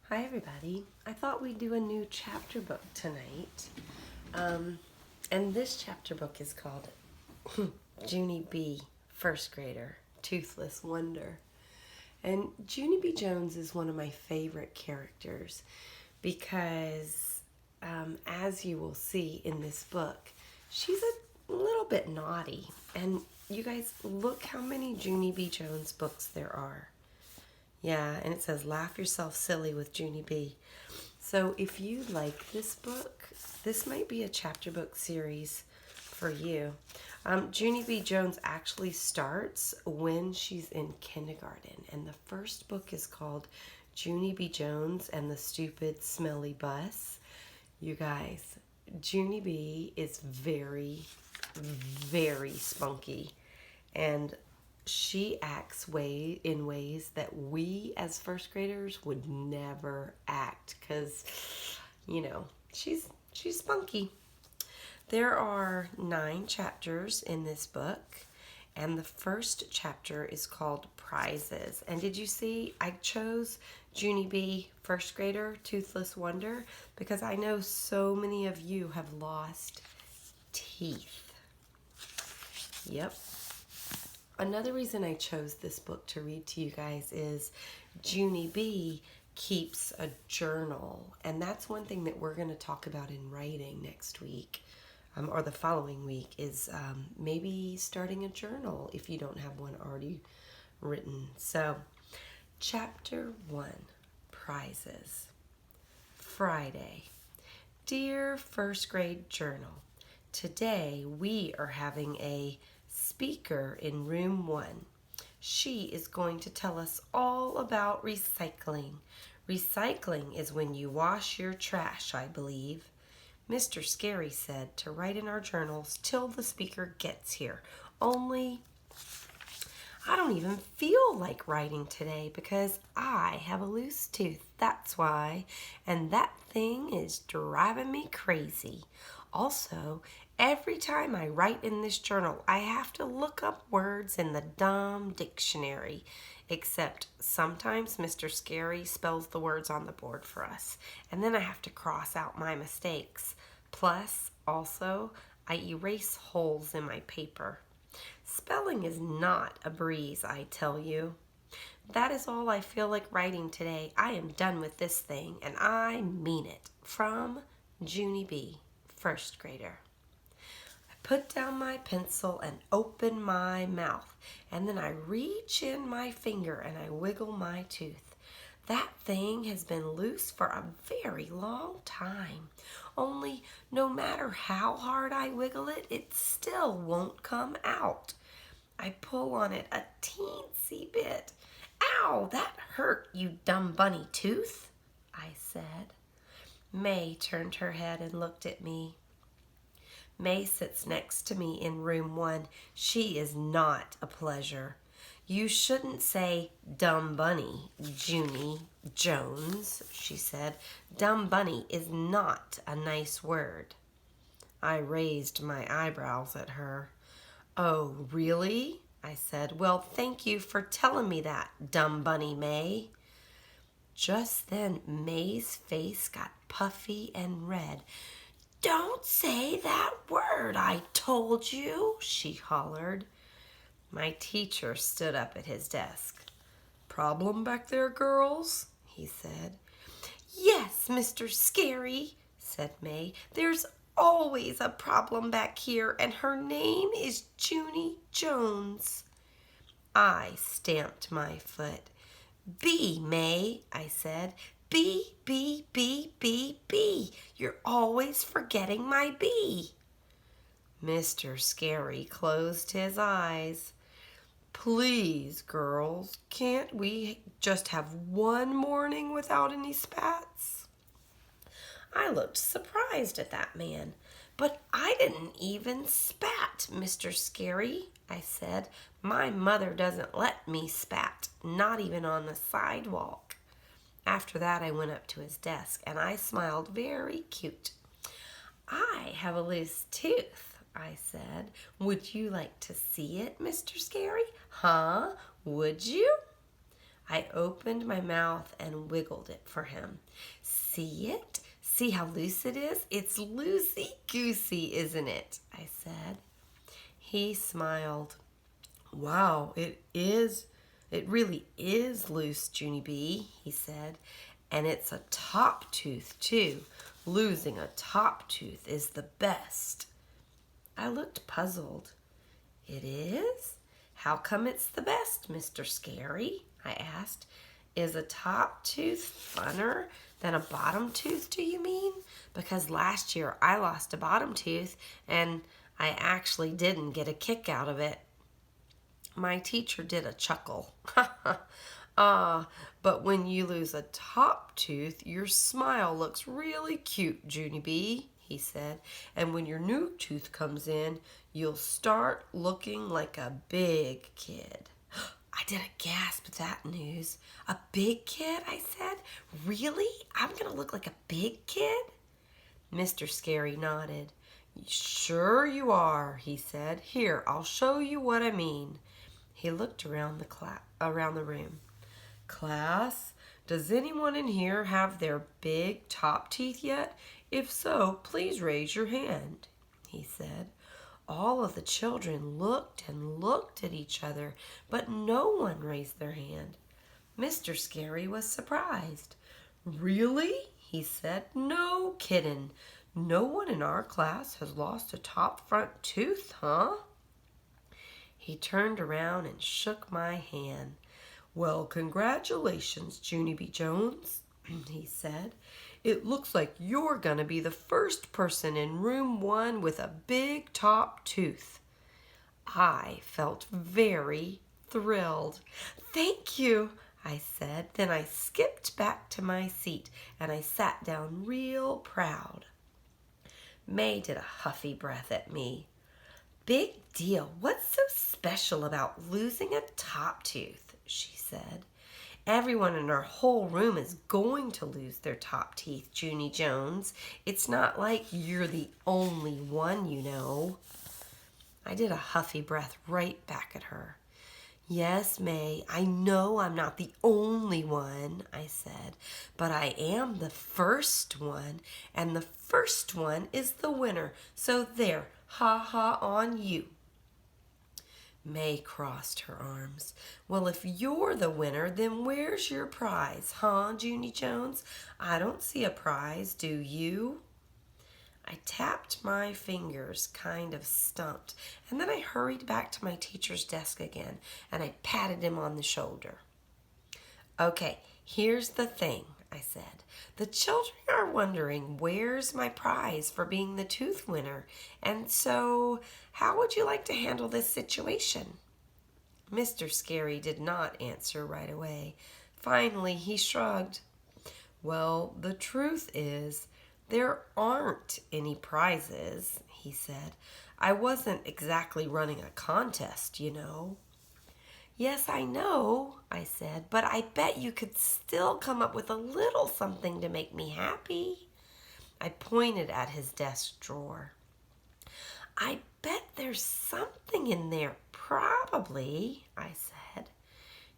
Hi everybody. I thought we'd do a new chapter book tonight. And this chapter book is called Junie B, First Grader, Toothless Wonder. And Junie B. Jones is one of my favorite characters because, as you will see in this book, she's a little bit naughty. And you guys, look how many Junie B. Jones books there are. Yeah, and it says, Laugh Yourself Silly with Junie B. So if you like this book, this might be a chapter book series for you. Junie B. Jones actually starts when she's in kindergarten. And the first book is called Junie B. Jones and the Stupid Smelly Bus. You guys, Junie B. is very, very spunky. And she acts in ways that we as first graders would never act because, she's spunky. There are 9 chapters in this book, and the first chapter is called Prizes. And did you see I chose Junie B, first grader, Toothless Wonder, because I know so many of you have lost teeth. Yep. Another reason I chose this book to read to you guys is Junie B keeps a journal. And that's one thing that we're going to talk about in writing next week, or the following week, is maybe starting a journal if you don't have one already written. So, Chapter 1, Prizes. Friday. Dear First Grade Journal, today we are having a speaker in room 1. She is going to tell us all about recycling. Recycling is when you wash your trash, I believe. Mr. Scary said to write in our journals till the speaker gets here. Only I don't even feel like writing today because I have a loose tooth. That's why. And that thing is driving me crazy. Also, every time I write in this journal, I have to look up words in the dumb dictionary. Except sometimes Mr. Scary spells the words on the board for us. And then I have to cross out my mistakes. Plus, also, I erase holes in my paper. Spelling is not a breeze, I tell you. That is all I feel like writing today. I am done with this thing, and I mean it. From Junie B, first grader. I put down my pencil and open my mouth, and then I reach in my finger and I wiggle my tooth. That thing has been loose for a very long time. Only no matter how hard I wiggle it, it still won't come out. I pull on it a teensy bit. Ow, that hurt, you dumb bunny tooth, I said. May turned her head and looked at me. May sits next to me in room 1. She is not a pleasure. You shouldn't say dumb bunny, Junie Jones, she said. Dumb bunny is not a nice word. I raised my eyebrows at her. Oh, really? I said. Well, thank you for telling me that, dumb bunny May. Just then, May's face got puffy and red. Don't say that word, I told you, she hollered. My teacher stood up at his desk. Problem back there, girls? He said. Yes, Mr. Scary, said May. There's always a problem back here, and her name is Junie Jones. I stamped my foot. B, May, I said. B, B, B, B, B. You're always forgetting my B. Mr. Scary closed his eyes. Please, girls, can't we just have one morning without any spats? I looked surprised at that man. But I didn't even spat, Mr. Scary, I said. My mother doesn't let me spat, not even on the sidewalk. After that, I went up to his desk, and I smiled very cute. I have a loose tooth, I said. Would you like to see it, Mr. Scary? Huh? Would you? I opened my mouth and wiggled it for him. See it? See how loose it is? It's loosey-goosey, isn't it? I said. He smiled. Wow, it is. It really is loose, Junie B, he said. And it's a top tooth, too. Losing a top tooth is the best. I looked puzzled. It is? How come it's the best, Mr. Scary? I asked. Is a top tooth funner than a bottom tooth, do you mean? Because last year I lost a bottom tooth and I actually didn't get a kick out of it. My teacher did a chuckle. But when you lose a top tooth, your smile looks really cute, Junie B, he said. And when your new tooth comes in, you'll start looking like a big kid. I didn't gasp at that news. A big kid, I said. Really? I'm going to look like a big kid? Mr. Scary nodded. Sure you are, he said. Here, I'll show you what I mean. He looked around the room. Class, does anyone in here have their big top teeth yet? If so, please raise your hand, he said. All of the children looked and looked at each other, but no one raised their hand. Mr. Scary was surprised. Really? He said. No kiddin'. No one in our class has lost a top front tooth, huh? He turned around and shook my hand. Well, congratulations, Junie B. Jones, he said. It looks like you're going to be the first person in room 1 with a big top tooth. I felt very thrilled. Thank you, I said. Then I skipped back to my seat and I sat down real proud. May did a huffy breath at me. Big deal. What's so special about losing a top tooth? She said. Everyone in our whole room is going to lose their top teeth, Junie Jones. It's not like you're the only one, you know. I did a huffy breath right back at her. Yes, May, I know I'm not the only one, I said, but I am the first one, and the first one is the winner. So there, ha ha on you. May crossed her arms. Well, if you're the winner, then where's your prize, huh, Junie Jones? I don't see a prize, do you? I tapped my fingers, kind of stumped, and then I hurried back to my teacher's desk again, and I patted him on the shoulder. Okay, here's the thing, I said. The children are wondering where's my prize for being the tooth winner, and so how would you like to handle this situation? Mr. Scary did not answer right away. Finally, he shrugged. Well, the truth is, there aren't any prizes, he said. I wasn't exactly running a contest, you know. Yes, I know, I said, but I bet you could still come up with a little something to make me happy. I pointed at his desk drawer. I bet there's something in there, probably, I said.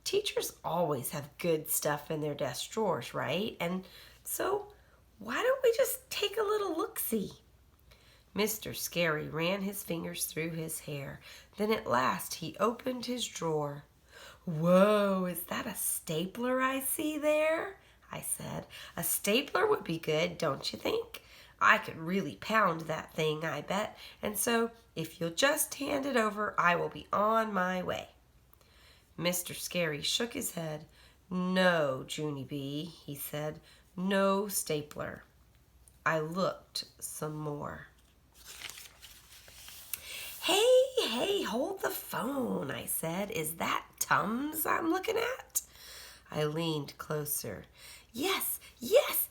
Teachers always have good stuff in their desk drawers, right? And so why don't we just take a little look-see? Mr. Scary ran his fingers through his hair. Then at last he opened his drawer. Whoa, is that a stapler I see there? I said. A stapler would be good, don't you think? I could really pound that thing, I bet. And so if you'll just hand it over, I will be on my way. Mr. Scary shook his head. No, Junie B, he said. No stapler. I looked some more. Hey, hold the phone, I said. Is that Tums I'm looking at? I leaned closer. Yes,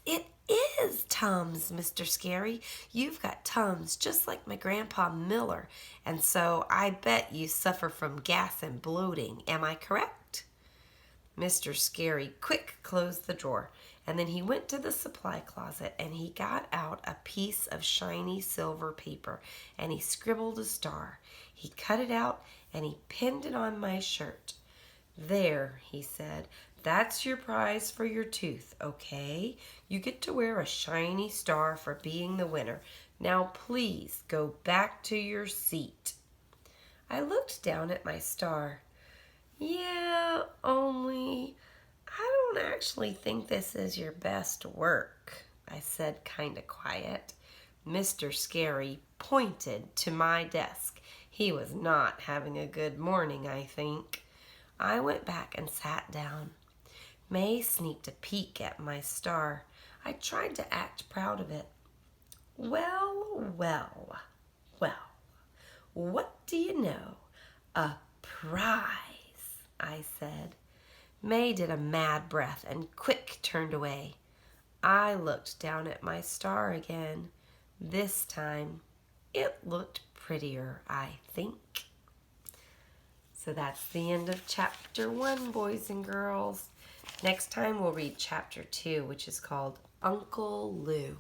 it is Tums, Mr. Scary. You've got Tums just like my Grandpa Miller, and so I bet you suffer from gas and bloating. Am I correct? Mr. Scary quick closed the drawer, and then he went to the supply closet and he got out a piece of shiny silver paper and he scribbled a star. He cut it out and he pinned it on my shirt. There, he said, That's your prize for your tooth, okay? You get to wear a shiny star for being the winner. Now please go back to your seat. I looked down at my star. Yeah, only I don't actually think this is your best work, I said kinda quiet. Mr. Scary pointed to my desk. He was not having a good morning, I think. I went back and sat down. May sneaked a peek at my star. I tried to act proud of it. Well, well, well, what do you know? A prize, I said. May did a mad breath and quick turned away. I looked down at my star again. This time, it looked prettier, I think. So that's the end of chapter 1, boys and girls. Next time we'll read chapter 2, which is called Uncle Lou.